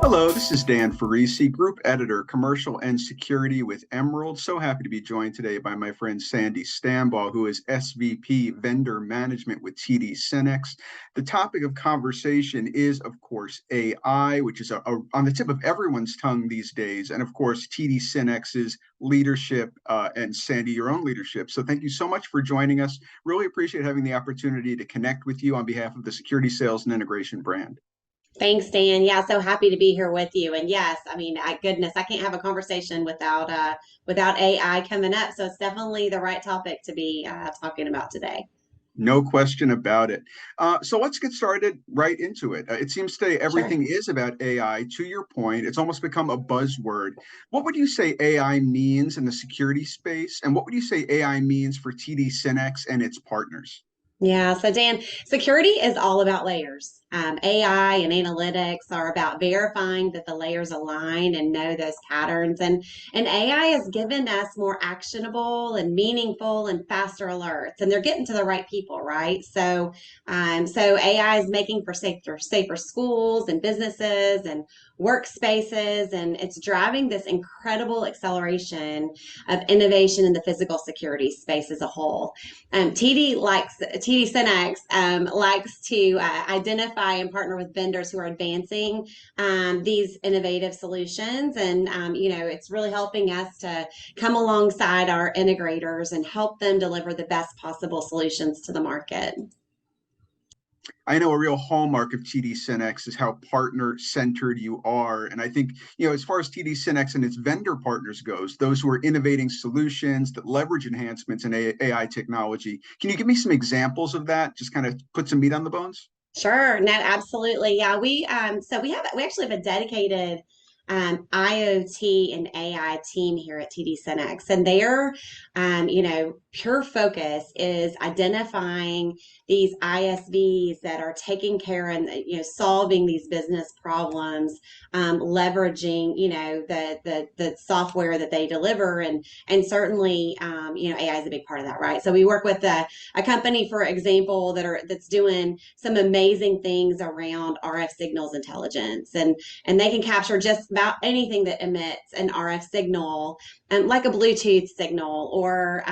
Hello, this is Dan Ferrisi, Group Editor, Commercial and Security with Emerald. So happy to be joined today by my friend Sandi Stambaugh, who is SVP Vendor Management with TD SYNNEX. The topic of conversation is, of course, AI, which is on the tip of everyone's tongue these days, and of course, TD SYNNEX's leadership and Sandi, your own leadership. So thank you so much for joining us. Really appreciate having the opportunity to connect with you on behalf of the Security Sales and Integration brand. Thanks, Dan. Yeah, so happy to be here with you. And yes, I mean, goodness, I can't have a conversation without AI coming up. So it's definitely the right topic to be talking about today. No question about it. So let's get started right into it. It seems today Sure. everything is about AI. To your point, it's almost become a buzzword. What would you say AI means in the security space? And what would you say AI means for TD SYNNEX and its partners? Yeah, so Dan, security is all about layers. AI and analytics are about verifying that the layers align and know those patterns. And AI has given us more actionable and meaningful and faster alerts, and they're getting to the right people, right? So AI is making for safer schools and businesses and workspaces, and it's driving this incredible acceleration of innovation in the physical security space as a whole. TD SYNNEX likes to identify and partner with vendors who are advancing these innovative solutions, and it's really helping us to come alongside our integrators and help them deliver the best possible solutions to the market. I know a real hallmark of TD SYNNEX is how partner-centered you are. And I think, as far as TD SYNNEX and its vendor partners goes, those who are innovating solutions that leverage enhancements in AI technology, can you give me some examples of that? Just kind of put some meat on the bones? Sure. No, absolutely. Yeah, we actually have a dedicated IoT and AI team here at TD SYNNEX, and their pure focus is identifying these ISVs that are taking care and solving these business problems, leveraging the software that they deliver, and certainly AI is a big part of that, right? So we work with a company, for example, that's doing some amazing things around RF signals intelligence, and they can capture just about anything that emits an RF signal, like a Bluetooth signal, or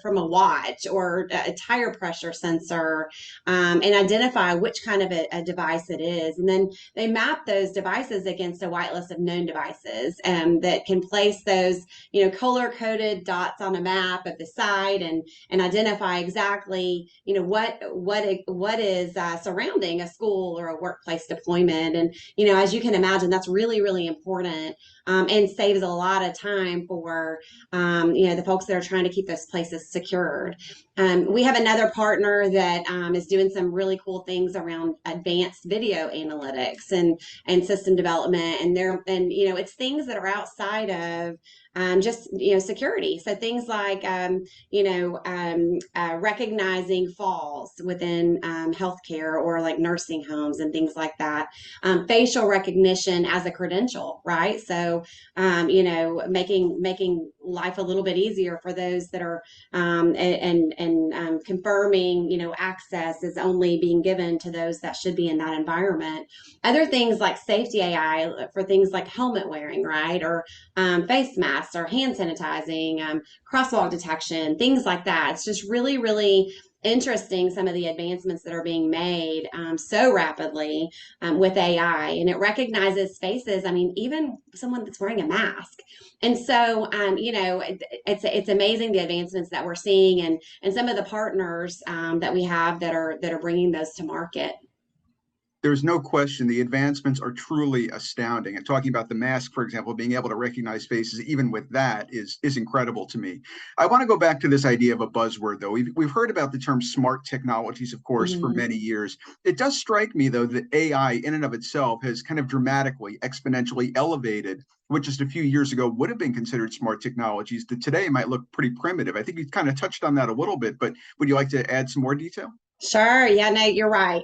from a watch, or a tire pressure sensor, and identify which kind of a device it is, and then they map those devices against a whitelist of known devices that can place those color coded dots on a map of the site, and identify exactly what is surrounding a school or a workplace deployment. And as you can imagine, that's really, really important, and saves a lot of time for the folks that are trying to keep those places secured. We have another partner that is doing some really cool things around advanced video analytics and system development, and it's things that are outside of just security. So things like recognizing falls within healthcare, or like nursing homes and things like that. Facial recognition as a credential, right? So making life a little bit easier for those that are and confirming access is only being given to those that should be in that environment. Other things like safety AI for things like helmet wearing, right, or face masks, or hand sanitizing, crosswalk detection, things like that. It's just really, really interesting, some of the advancements that are being made so rapidly with AI, and it recognizes faces. I mean, even someone that's wearing a mask. And so, it's amazing the advancements that we're seeing, and some of the partners that we have that are bringing those to market. There's no question the advancements are truly astounding. And talking about the mask, for example, being able to recognize faces, even with that, is incredible to me. I want to go back to this idea of a buzzword, though. We've heard about the term smart technologies, of course, for Mhm. many years. It does strike me, though, that AI in and of itself has kind of dramatically, exponentially elevated what just a few years ago would have been considered smart technologies that today might look pretty primitive. I think you kind of touched on that a little bit, but would you like to add some more detail? Sure. Yeah, no, you're right.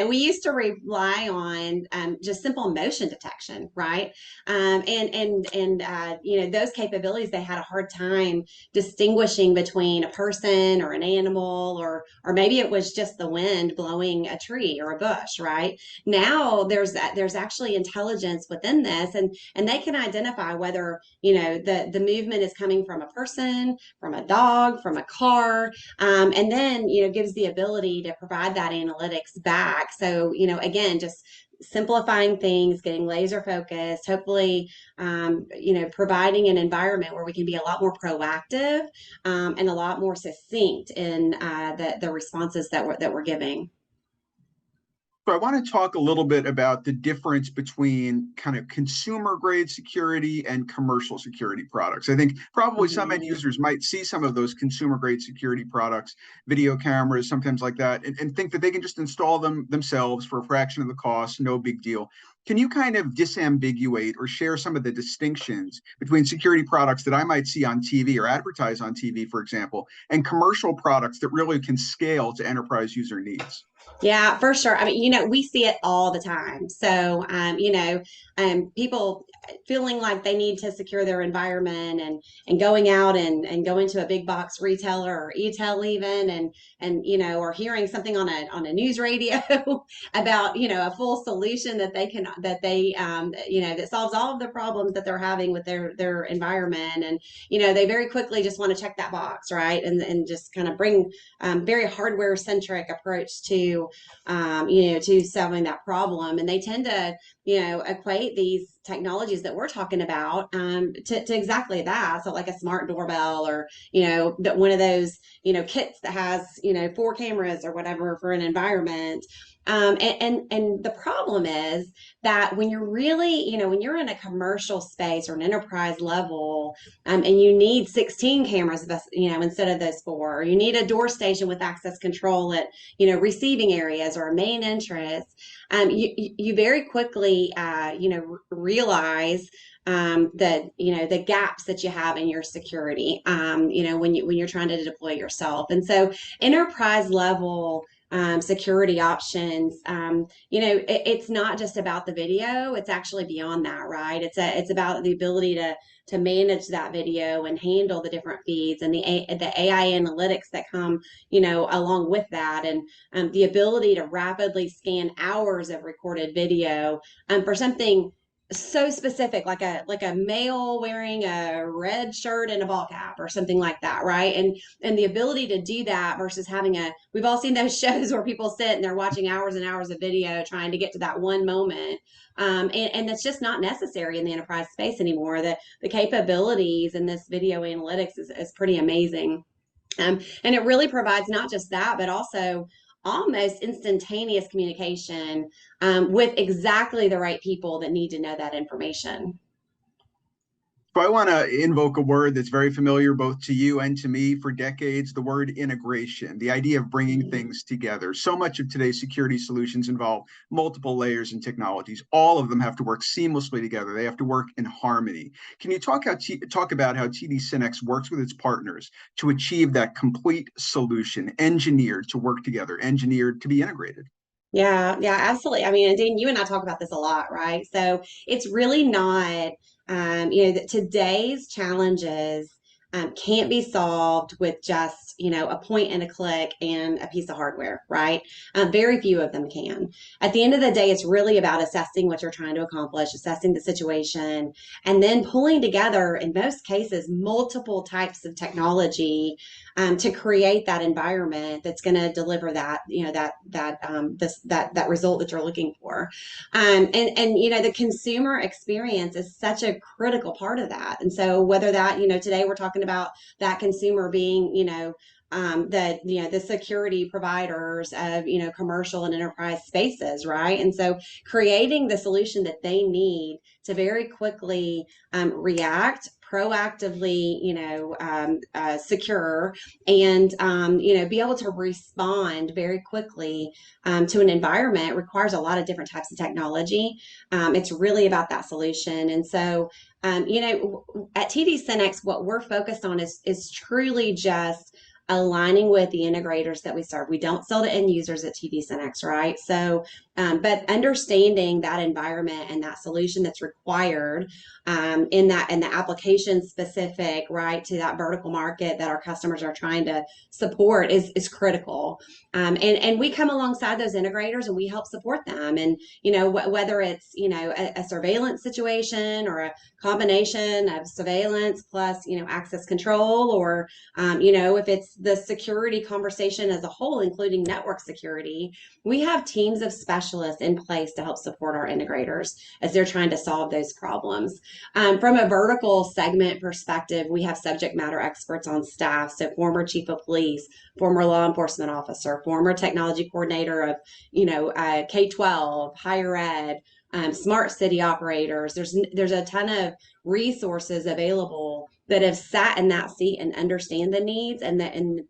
We used to rely on just simple motion detection, right? Those capabilities, they had a hard time distinguishing between a person or an animal, or maybe it was just the wind blowing a tree or a bush, right? Now there's actually intelligence within this, and they can identify whether, the movement is coming from a person, from a dog, from a car, and then, gives the ability to provide that analytics back. So, again, just simplifying things, getting laser focused, hopefully, providing an environment where we can be a lot more proactive, and a lot more succinct in the responses that we're giving. So I want to talk a little bit about the difference between kind of consumer grade security and commercial security products. I think probably some end Mhm. users might see some of those consumer grade security products, video cameras, sometimes like that, and think that they can just install them themselves for a fraction of the cost, no big deal. Can you kind of disambiguate or share some of the distinctions between security products that I might see on TV or advertise on TV, for example, and commercial products that really can scale to enterprise user needs? Yeah, for sure. I mean, we see it all the time. So, people feeling like they need to secure their environment, and going out and going to a big box retailer or e-tail even, or hearing something on a news radio about, a full solution that solves all of the problems that they're having with their environment. And, they very quickly just want to check that box, right? And just kind of bring very hardware centric approach to solving that problem. And they tend to, equate these technologies that we're talking about, to exactly that. So like a smart doorbell, or, one of those, kits that has, four cameras or whatever for an environment. And the problem is that when you're really, when you're in a commercial space or an enterprise level, and you need 16 cameras, instead of those four, or you need a door station with access control at, receiving areas or a main entrance, you very quickly, realize that, the gaps that you have in your security, when you're trying to deploy yourself. And so enterprise level security options, it's not just about the video. It's actually beyond that, right? It's about the ability to manage that video and handle the different feeds, and the AI analytics that come, along with that, and the ability to rapidly scan hours of recorded video, for something so specific, like a male wearing a red shirt and a ball cap or something like that, right? And the ability to do that versus we've all seen those shows where people sit and they're watching hours and hours of video trying to get to that one moment. And that's just not necessary in the enterprise space anymore. The capabilities in this video analytics is pretty amazing. And it really provides not just that, but also almost instantaneous communication, with exactly the right people that need to know that information. So I want to invoke a word that's very familiar both to you and to me for decades, the word integration, the idea of bringing things together. So much of today's security solutions involve multiple layers and technologies. All of them have to work seamlessly together. They have to work in harmony. Can you talk about how TD SYNNEX works with its partners to achieve that complete solution, engineered to work together, engineered to be integrated? Yeah, yeah, absolutely. I mean, and Dean, you and I talk about this a lot, right? So it's really not, that today's challenges can't be solved with just, a point and a click and a piece of hardware, right? Very few of them can. At the end of the day, it's really about assessing what you're trying to accomplish, assessing the situation, and then pulling together, in most cases, multiple types of technology, to create that environment that's going to deliver that, that result that you're looking for. And the consumer experience is such a critical part of that. And so whether that, today we're talking about that consumer being, the security providers of, commercial and enterprise spaces, right? And so creating the solution that they need to very quickly react proactively, secure, and, be able to respond very quickly to an environment requires a lot of different types of technology. It's really about that solution. And so, at TD SYNNEX, what we're focused on is truly just aligning with the integrators that we serve. We don't sell to end users at TD SYNNEX, right? So, but understanding that environment and that solution that's required in the application specific, right, to that vertical market that our customers are trying to support is critical. And we come alongside those integrators and we help support them. And whether it's a surveillance situation or a combination of surveillance plus access control, or if it's the security conversation as a whole, including network security, we have teams of specialists in place to help support our integrators as they're trying to solve those problems. From a vertical segment perspective, we have subject matter experts on staff. So former chief of police, former law enforcement officer, former technology coordinator of, K-12, higher ed, smart city operators. There's a ton of resources available that have sat in that seat and understand the needs, and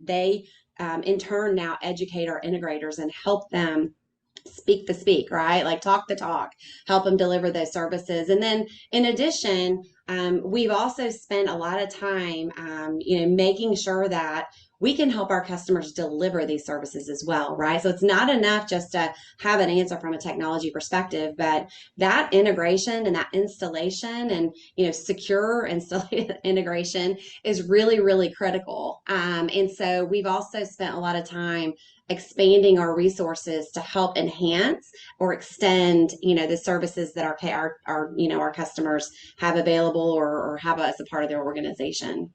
they in turn now educate our integrators and help them speak the speak, right? Like talk the talk, help them deliver those services. And then in addition, we've also spent a lot of time, making sure that we can help our customers deliver these services as well, right? So it's not enough just to have an answer from a technology perspective, but that integration and that installation and secure integration is really, really critical. And so we've also spent a lot of time expanding our resources to help enhance or extend the services that our customers have available or have as a part of their organization.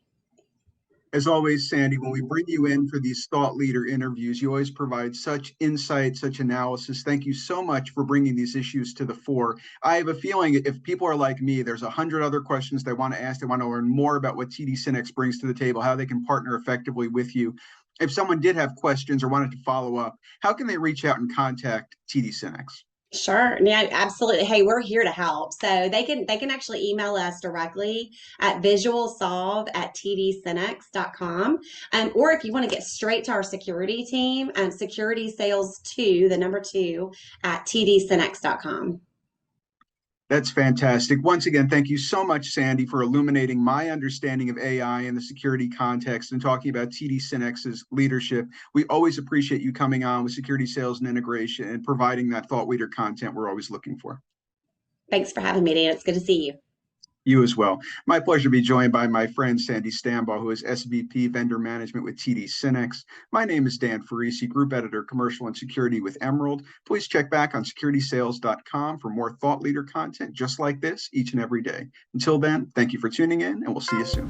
As always, Sandi, when we bring you in for these thought leader interviews, you always provide such insight, such analysis. Thank you so much for bringing these issues to the fore. I have a feeling if people are like me, there's 100 other questions they want to ask. They want to learn more about what TD SYNNEX brings to the table, how they can partner effectively with you. If someone did have questions or wanted to follow up, how can they reach out and contact TD SYNNEX? Sure. Yeah, absolutely. Hey, we're here to help. So they can actually email us directly at visualsolve@tdsynnex.com. Or if you want to get straight to our security team, security sales 2, the number 2, at tdsynnex.com. That's fantastic. Once again, thank you so much, Sandi, for illuminating my understanding of AI in the security context and talking about TD SYNNEX's leadership. We always appreciate you coming on with security sales and integration and providing that thought leader content we're always looking for. Thanks for having me, Dan. It's good to see you. You as well. My pleasure to be joined by my friend Sandi Stambaugh, who is SVP Vendor Management with TD SYNNEX. My name is Dan Ferrisi, Group Editor, Commercial and Security with Emerald. Please check back on securitysales.com for more thought leader content just like this each and every day. Until then, thank you for tuning in, and we'll see you soon.